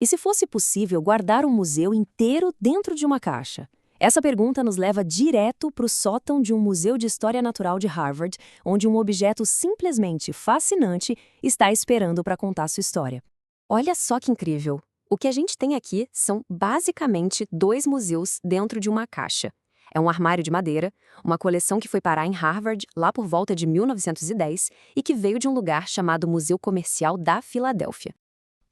E se fosse possível guardar um museu inteiro dentro de uma caixa? Essa pergunta nos leva direto para o sótão de um museu de história natural de Harvard, onde um objeto simplesmente fascinante está esperando para contar sua história. Olha só que incrível! O que a gente tem aqui são basicamente dois museus dentro de uma caixa. É um armário de madeira, uma coleção que foi parar em Harvard lá por volta de 1910 e que veio de um lugar chamado Museu Comercial da Filadélfia.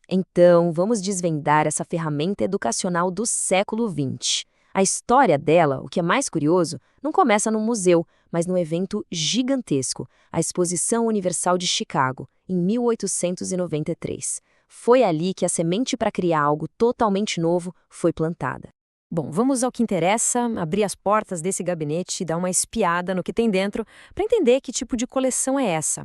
Então, vamos desvendar essa ferramenta educacional do século XX. A história dela, o que é mais curioso, não começa num museu, mas num evento gigantesco, a Exposição Universal de Chicago, em 1893. Foi ali que a semente para criar algo totalmente novo foi plantada. Bom, vamos ao que interessa, abrir as portas desse gabinete e dar uma espiada no que tem dentro para entender que tipo de coleção é essa.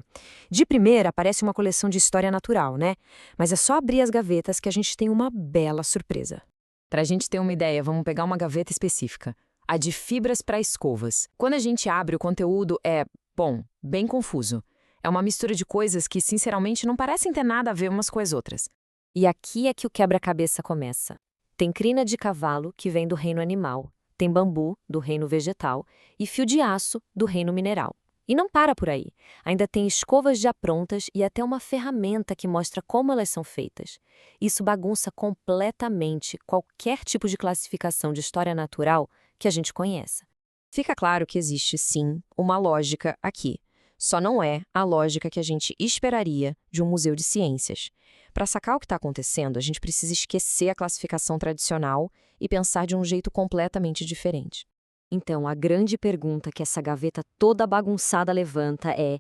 De primeira, parece uma coleção de história natural, né? Mas é só abrir as gavetas que a gente tem uma bela surpresa. Para a gente ter uma ideia, vamos pegar uma gaveta específica, a de fibras para escovas. Quando a gente abre, o conteúdo é, bom, bem confuso. É uma mistura de coisas que, sinceramente, não parecem ter nada a ver umas com as outras. E aqui é que o quebra-cabeça começa. Tem crina de cavalo, que vem do reino animal, tem bambu, do reino vegetal, e fio de aço, do reino mineral. E não para por aí. Ainda tem escovas já prontas e até uma ferramenta que mostra como elas são feitas. Isso bagunça completamente qualquer tipo de classificação de história natural que a gente conheça. Fica claro que existe, sim, uma lógica aqui. Só não é a lógica que a gente esperaria de um museu de ciências. Para sacar o que está acontecendo, a gente precisa esquecer a classificação tradicional e pensar de um jeito completamente diferente. Então, a grande pergunta que essa gaveta toda bagunçada levanta é: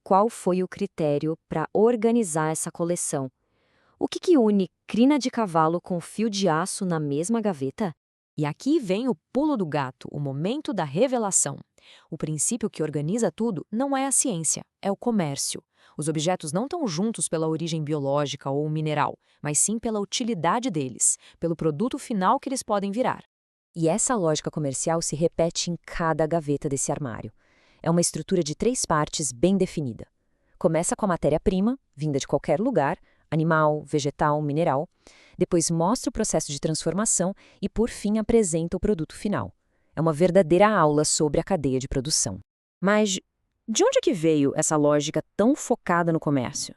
qual foi o critério para organizar essa coleção? O que une crina de cavalo com fio de aço na mesma gaveta? E aqui vem o pulo do gato, o momento da revelação. O princípio que organiza tudo não é a ciência, é o comércio. Os objetos não estão juntos pela origem biológica ou mineral, mas sim pela utilidade deles, pelo produto final que eles podem virar. E essa lógica comercial se repete em cada gaveta desse armário. É uma estrutura de 3 partes bem definida. Começa com a matéria-prima, vinda de qualquer lugar, animal, vegetal, mineral. Depois mostra o processo de transformação e, por fim, apresenta o produto final. É uma verdadeira aula sobre a cadeia de produção. Mas de onde é que veio essa lógica tão focada no comércio?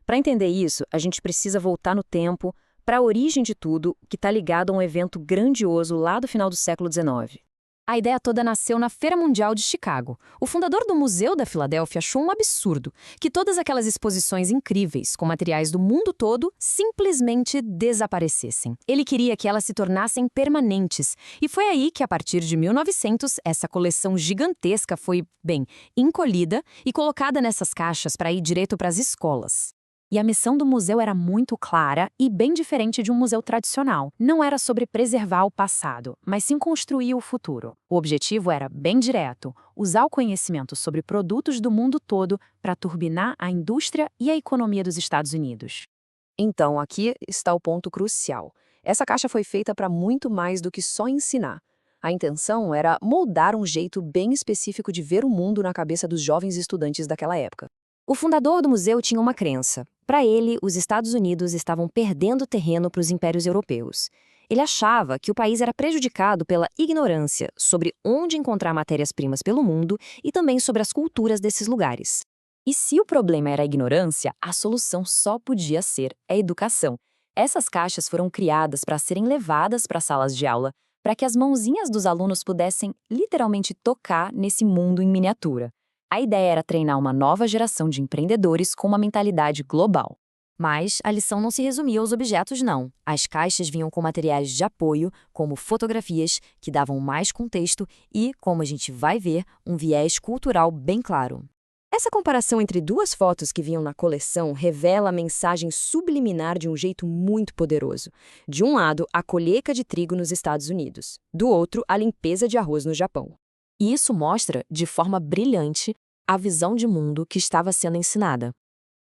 Para entender isso, a gente precisa voltar no tempo para a origem de tudo, que está ligado a um evento grandioso lá do final do século XIX. A ideia toda nasceu na Feira Mundial de Chicago. O fundador do Museu da Filadélfia achou um absurdo que todas aquelas exposições incríveis, com materiais do mundo todo, simplesmente desaparecessem. Ele queria que elas se tornassem permanentes. E foi aí que, a partir de 1900, essa coleção gigantesca foi, bem, encolhida e colocada nessas caixas para ir direto para as escolas. E a missão do museu era muito clara e bem diferente de um museu tradicional. Não era sobre preservar o passado, mas sim construir o futuro. O objetivo era bem direto: usar o conhecimento sobre produtos do mundo todo para turbinar a indústria e a economia dos Estados Unidos. Então, aqui está o ponto crucial. Essa caixa foi feita para muito mais do que só ensinar. A intenção era moldar um jeito bem específico de ver o mundo na cabeça dos jovens estudantes daquela época. O fundador do museu tinha uma crença. Para ele, os Estados Unidos estavam perdendo terreno para os impérios europeus. Ele achava que o país era prejudicado pela ignorância sobre onde encontrar matérias-primas pelo mundo e também sobre as culturas desses lugares. E se o problema era a ignorância, a solução só podia ser a educação. Essas caixas foram criadas para serem levadas para salas de aula, para que as mãozinhas dos alunos pudessem literalmente tocar nesse mundo em miniatura. A ideia era treinar uma nova geração de empreendedores com uma mentalidade global. Mas a lição não se resumia aos objetos, não. As caixas vinham com materiais de apoio, como fotografias, que davam mais contexto e, como a gente vai ver, um viés cultural bem claro. Essa comparação entre duas fotos que vinham na coleção revela a mensagem subliminar de um jeito muito poderoso. De um lado, a colheita de trigo nos Estados Unidos. Do outro, a limpeza de arroz no Japão. E isso mostra, de forma brilhante, a visão de mundo que estava sendo ensinada.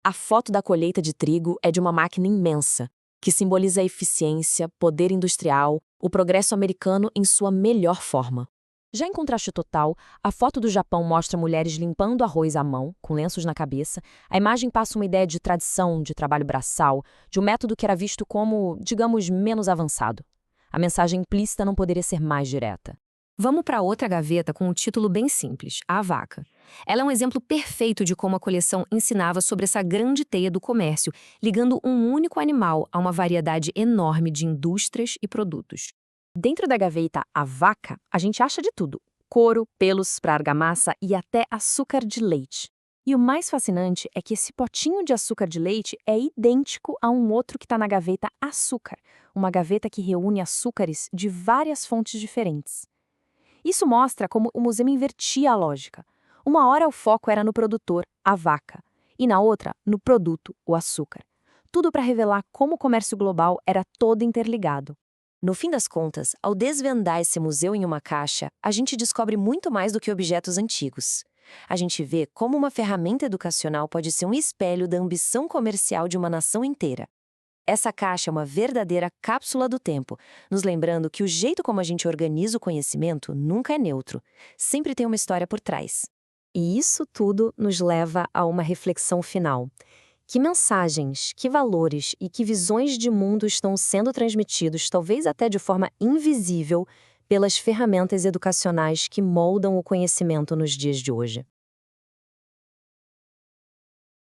A foto da colheita de trigo é de uma máquina imensa, que simboliza a eficiência, poder industrial, o progresso americano em sua melhor forma. Já em contraste total, a foto do Japão mostra mulheres limpando arroz à mão, com lenços na cabeça. A imagem passa uma ideia de tradição, de trabalho braçal, de um método que era visto como, digamos, menos avançado. A mensagem implícita não poderia ser mais direta. Vamos para outra gaveta com um título bem simples, A Vaca. Ela é um exemplo perfeito de como a coleção ensinava sobre essa grande teia do comércio, ligando um único animal a uma variedade enorme de indústrias e produtos. Dentro da gaveta A Vaca, a gente acha de tudo: couro, pelos para argamassa e até açúcar de leite. E o mais fascinante é que esse potinho de açúcar de leite é idêntico a um outro que está na gaveta Açúcar, uma gaveta que reúne açúcares de várias fontes diferentes. Isso mostra como o museu invertia a lógica. Uma hora o foco era no produtor, a vaca, e na outra, no produto, o açúcar. Tudo para revelar como o comércio global era todo interligado. No fim das contas, ao desvendar esse museu em uma caixa, a gente descobre muito mais do que objetos antigos. A gente vê como uma ferramenta educacional pode ser um espelho da ambição comercial de uma nação inteira. Essa caixa é uma verdadeira cápsula do tempo, nos lembrando que o jeito como a gente organiza o conhecimento nunca é neutro, sempre tem uma história por trás. E isso tudo nos leva a uma reflexão final. Que mensagens, que valores e que visões de mundo estão sendo transmitidos, talvez até de forma invisível, pelas ferramentas educacionais que moldam o conhecimento nos dias de hoje?